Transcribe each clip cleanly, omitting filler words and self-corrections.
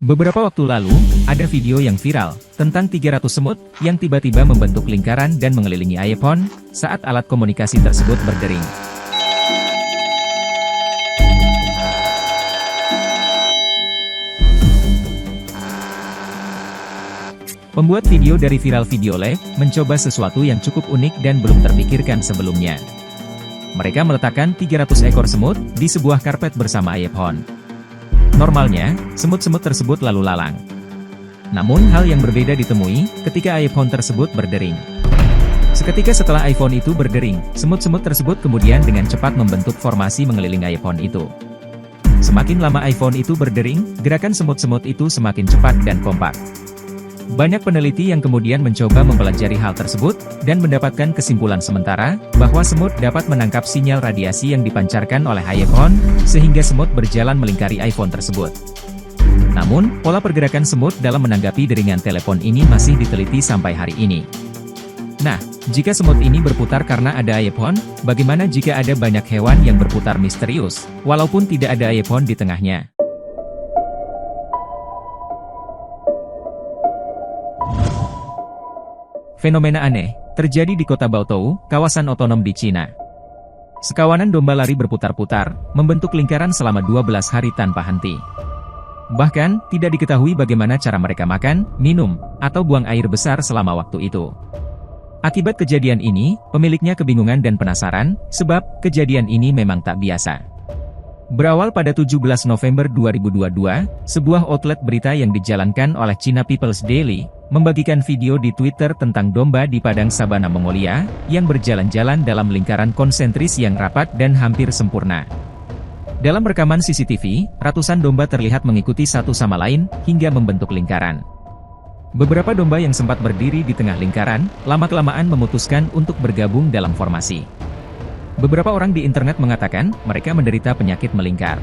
Beberapa waktu lalu, ada video yang viral tentang 300 semut yang tiba-tiba membentuk lingkaran dan mengelilingi iPhone saat alat komunikasi tersebut berdering. Pembuat video dari Viral Video Lab mencoba sesuatu yang cukup unik dan belum terpikirkan sebelumnya. Mereka meletakkan 300 ekor semut di sebuah karpet bersama iPhone. Normalnya, semut-semut tersebut lalu lalang. Namun hal yang berbeda ditemui ketika iPhone tersebut berdering. Seketika setelah iPhone itu berdering, semut-semut tersebut kemudian dengan cepat membentuk formasi mengelilingi iPhone itu. Semakin lama iPhone itu berdering, gerakan semut-semut itu semakin cepat dan kompak. Banyak peneliti yang kemudian mencoba mempelajari hal tersebut, dan mendapatkan kesimpulan sementara, bahwa semut dapat menangkap sinyal radiasi yang dipancarkan oleh iPhone, sehingga semut berjalan melingkari iPhone tersebut. Namun, pola pergerakan semut dalam menanggapi deringan telepon ini masih diteliti sampai hari ini. Nah, jika semut ini berputar karena ada iPhone, bagaimana jika ada banyak hewan yang berputar misterius, walaupun tidak ada iPhone di tengahnya? Fenomena aneh terjadi di kota Baotou, kawasan otonom di Cina. Sekawanan domba lari berputar-putar, membentuk lingkaran selama 12 hari tanpa henti. Bahkan, tidak diketahui bagaimana cara mereka makan, minum, atau buang air besar selama waktu itu. Akibat kejadian ini, pemiliknya kebingungan dan penasaran, sebab kejadian ini memang tak biasa. Berawal pada 17 November 2022, sebuah outlet berita yang dijalankan oleh China People's Daily, membagikan video di Twitter tentang domba di padang sabana Mongolia, yang berjalan-jalan dalam lingkaran konsentris yang rapat dan hampir sempurna. Dalam rekaman CCTV, ratusan domba terlihat mengikuti satu sama lain, hingga membentuk lingkaran. Beberapa domba yang sempat berdiri di tengah lingkaran, lama-kelamaan memutuskan untuk bergabung dalam formasi. Beberapa orang di internet mengatakan, mereka menderita penyakit melingkar.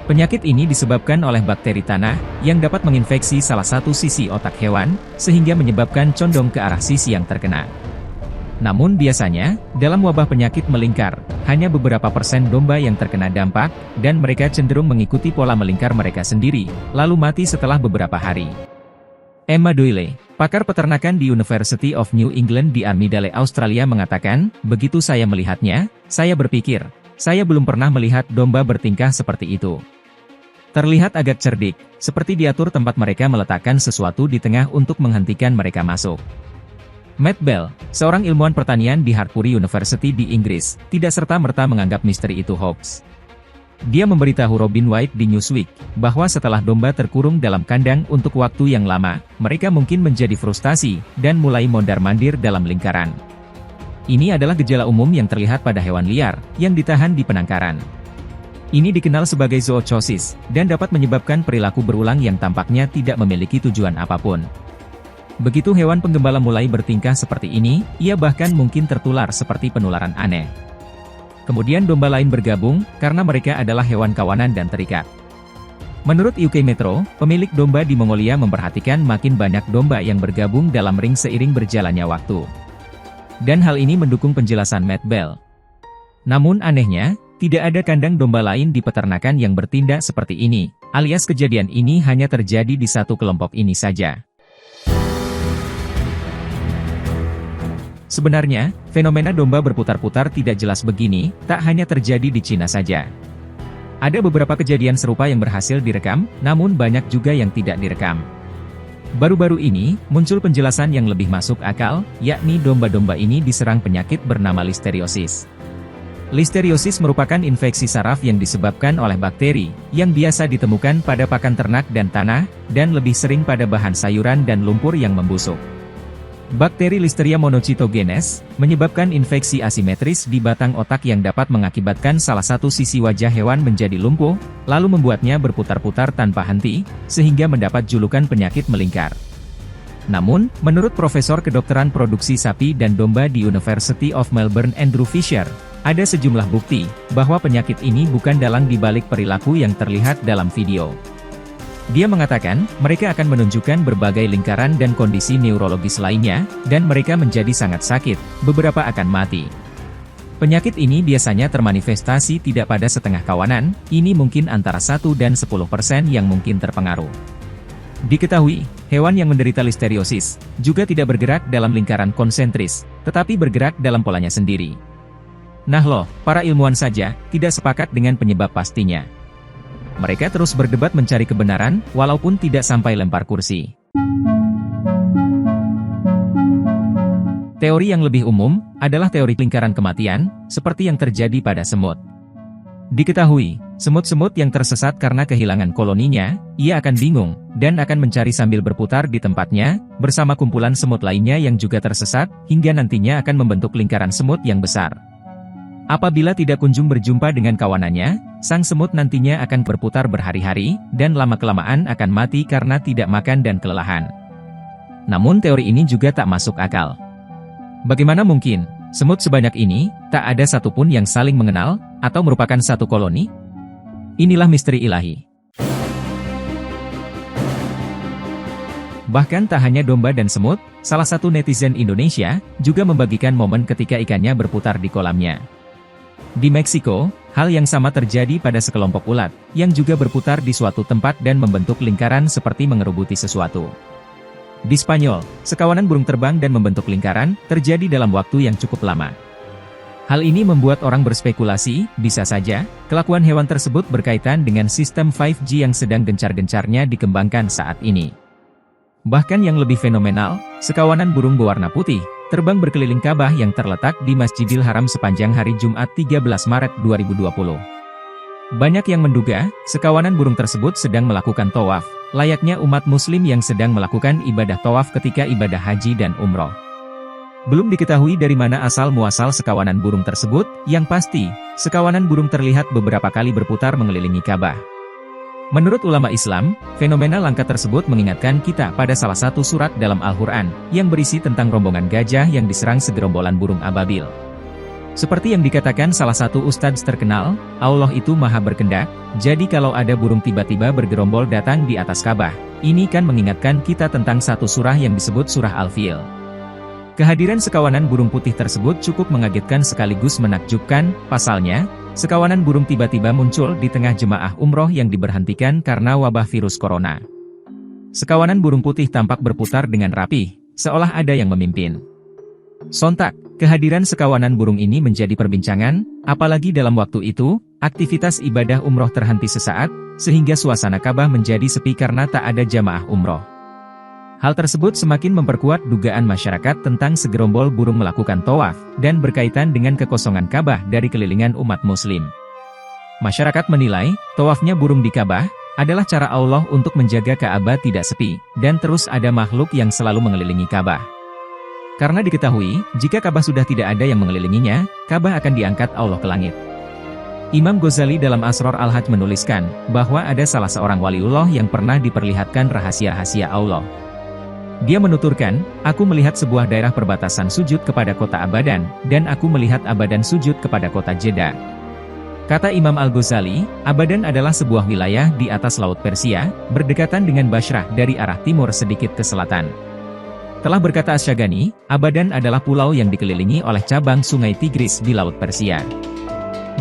Penyakit ini disebabkan oleh bakteri tanah, yang dapat menginfeksi salah satu sisi otak hewan, sehingga menyebabkan condong ke arah sisi yang terkena. Namun biasanya, dalam wabah penyakit melingkar, hanya beberapa persen domba yang terkena dampak, dan mereka cenderung mengikuti pola melingkar mereka sendiri, lalu mati setelah beberapa hari. Emma Doyle, pakar peternakan di University of New England di Armidale, Australia mengatakan, begitu saya melihatnya, saya berpikir, saya belum pernah melihat domba bertingkah seperti itu. Terlihat agak cerdik, seperti diatur tempat mereka meletakkan sesuatu di tengah untuk menghentikan mereka masuk. Matt Bell, seorang ilmuwan pertanian di Hartpury University di Inggris, tidak serta-merta menganggap misteri itu hoax. Dia memberitahu Robin White di Newsweek, bahwa setelah domba terkurung dalam kandang untuk waktu yang lama, mereka mungkin menjadi frustasi, dan mulai mondar-mandir dalam lingkaran. Ini adalah gejala umum yang terlihat pada hewan liar, yang ditahan di penangkaran. Ini dikenal sebagai zoochosis, dan dapat menyebabkan perilaku berulang yang tampaknya tidak memiliki tujuan apapun. Begitu hewan penggembala mulai bertingkah seperti ini, ia bahkan mungkin tertular seperti penularan aneh. Kemudian domba lain bergabung, karena mereka adalah hewan kawanan dan terikat. Menurut UK Metro, pemilik domba di Mongolia memperhatikan makin banyak domba yang bergabung dalam ring seiring berjalannya waktu. Dan hal ini mendukung penjelasan Matt Bell. Namun anehnya, tidak ada kandang domba lain di peternakan yang bertindak seperti ini, alias kejadian ini hanya terjadi di satu kelompok ini saja. Sebenarnya, fenomena domba berputar-putar tidak jelas begini, tak hanya terjadi di Cina saja. Ada beberapa kejadian serupa yang berhasil direkam, namun banyak juga yang tidak direkam. Baru-baru ini, muncul penjelasan yang lebih masuk akal, yakni domba-domba ini diserang penyakit bernama listeriosis. Listeriosis merupakan infeksi saraf yang disebabkan oleh bakteri, yang biasa ditemukan pada pakan ternak dan tanah, dan lebih sering pada bahan sayuran dan lumpur yang membusuk. Bakteri Listeria monocytogenes menyebabkan infeksi asimetris di batang otak yang dapat mengakibatkan salah satu sisi wajah hewan menjadi lumpuh, lalu membuatnya berputar-putar tanpa henti, sehingga mendapat julukan penyakit melingkar. Namun, menurut Profesor Kedokteran Produksi Sapi dan Domba di University of Melbourne Andrew Fisher, ada sejumlah bukti bahwa penyakit ini bukan dalang di balik perilaku yang terlihat dalam video. Dia mengatakan, mereka akan menunjukkan berbagai lingkaran dan kondisi neurologis lainnya, dan mereka menjadi sangat sakit, beberapa akan mati. Penyakit ini biasanya termanifestasi tidak pada setengah kawanan, ini mungkin antara 1 dan 10% yang mungkin terpengaruh. Diketahui, hewan yang menderita listeriosis juga tidak bergerak dalam lingkaran konsentris, tetapi bergerak dalam polanya sendiri. Nah loh, para ilmuwan saja tidak sepakat dengan penyebab pastinya. Mereka terus berdebat mencari kebenaran, walaupun tidak sampai lempar kursi. Teori yang lebih umum adalah teori lingkaran kematian, seperti yang terjadi pada semut. Diketahui, semut-semut yang tersesat karena kehilangan koloninya, ia akan bingung, dan akan mencari sambil berputar di tempatnya, bersama kumpulan semut lainnya yang juga tersesat, hingga nantinya akan membentuk lingkaran semut yang besar. Apabila tidak kunjung berjumpa dengan kawanannya, sang semut nantinya akan berputar berhari-hari, dan lama-kelamaan akan mati karena tidak makan dan kelelahan. Namun teori ini juga tak masuk akal. Bagaimana mungkin, semut sebanyak ini, tak ada satupun yang saling mengenal, atau merupakan satu koloni? Inilah misteri ilahi. Bahkan tak hanya domba dan semut, salah satu netizen Indonesia, juga membagikan momen ketika ikannya berputar di kolamnya. Di Meksiko, hal yang sama terjadi pada sekelompok ulat, yang juga berputar di suatu tempat dan membentuk lingkaran seperti mengerubuti sesuatu. Di Spanyol, sekawanan burung terbang dan membentuk lingkaran, terjadi dalam waktu yang cukup lama. Hal ini membuat orang berspekulasi, bisa saja, kelakuan hewan tersebut berkaitan dengan sistem 5G yang sedang gencar-gencarnya dikembangkan saat ini. Bahkan yang lebih fenomenal, sekawanan burung berwarna putih, terbang berkeliling Ka'bah yang terletak di Masjidil Haram sepanjang hari Jumat 13 Maret 2020. Banyak yang menduga, sekawanan burung tersebut sedang melakukan tawaf, layaknya umat muslim yang sedang melakukan ibadah tawaf ketika ibadah haji dan umroh. Belum diketahui dari mana asal-muasal sekawanan burung tersebut, yang pasti, sekawanan burung terlihat beberapa kali berputar mengelilingi Ka'bah. Menurut ulama Islam, fenomena langka tersebut mengingatkan kita pada salah satu surat dalam Al-Quran, yang berisi tentang rombongan gajah yang diserang segerombolan burung ababil. Seperti yang dikatakan salah satu ustadz terkenal, Allah itu maha berkendak, jadi kalau ada burung tiba-tiba bergerombol datang di atas Ka'bah, ini kan mengingatkan kita tentang satu surah yang disebut surah Al-Fil. Kehadiran sekawanan burung putih tersebut cukup mengagetkan sekaligus menakjubkan, pasalnya, sekawanan burung tiba-tiba muncul di tengah jemaah umroh yang diberhentikan karena wabah virus corona. Sekawanan burung putih tampak berputar dengan rapih, seolah ada yang memimpin. Sontak, kehadiran sekawanan burung ini menjadi perbincangan, apalagi dalam waktu itu, aktivitas ibadah umroh terhenti sesaat, sehingga suasana Ka'bah menjadi sepi karena tak ada jamaah umroh. Hal tersebut semakin memperkuat dugaan masyarakat tentang segerombol burung melakukan tawaf, dan berkaitan dengan kekosongan Ka'bah dari kelilingan umat muslim. Masyarakat menilai, tawafnya burung di Ka'bah, adalah cara Allah untuk menjaga Ka'bah tidak sepi, dan terus ada makhluk yang selalu mengelilingi Ka'bah. Karena diketahui, jika Ka'bah sudah tidak ada yang mengelilinginya, Ka'bah akan diangkat Allah ke langit. Imam Ghazali dalam Asrar Al-Hajj menuliskan, bahwa ada salah seorang waliullah yang pernah diperlihatkan rahasia-rahasia Allah. Dia menuturkan, aku melihat sebuah daerah perbatasan sujud kepada kota Abadan, dan aku melihat Abadan sujud kepada kota Jeddah. Kata Imam Al-Ghazali, Abadan adalah sebuah wilayah di atas Laut Persia, berdekatan dengan Bashrah dari arah timur sedikit ke selatan. Telah berkata Asy-Syaghani, Abadan adalah pulau yang dikelilingi oleh cabang sungai Tigris di Laut Persia.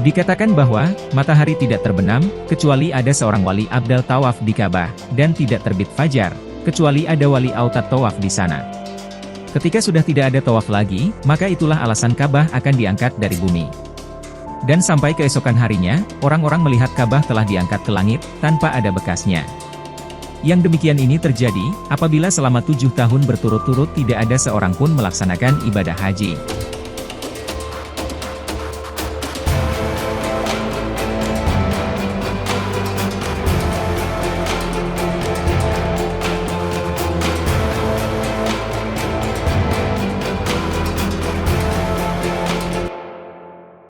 Dikatakan bahwa, matahari tidak terbenam, kecuali ada seorang wali abdal tawaf di Ka'bah, dan tidak terbit fajar, kecuali ada wali autat tawaf di sana. Ketika sudah tidak ada tawaf lagi, maka itulah alasan Ka'bah akan diangkat dari bumi. Dan sampai keesokan harinya, orang-orang melihat Ka'bah telah diangkat ke langit, tanpa ada bekasnya. Yang demikian ini terjadi, apabila selama 7 tahun berturut-turut tidak ada seorang pun melaksanakan ibadah haji.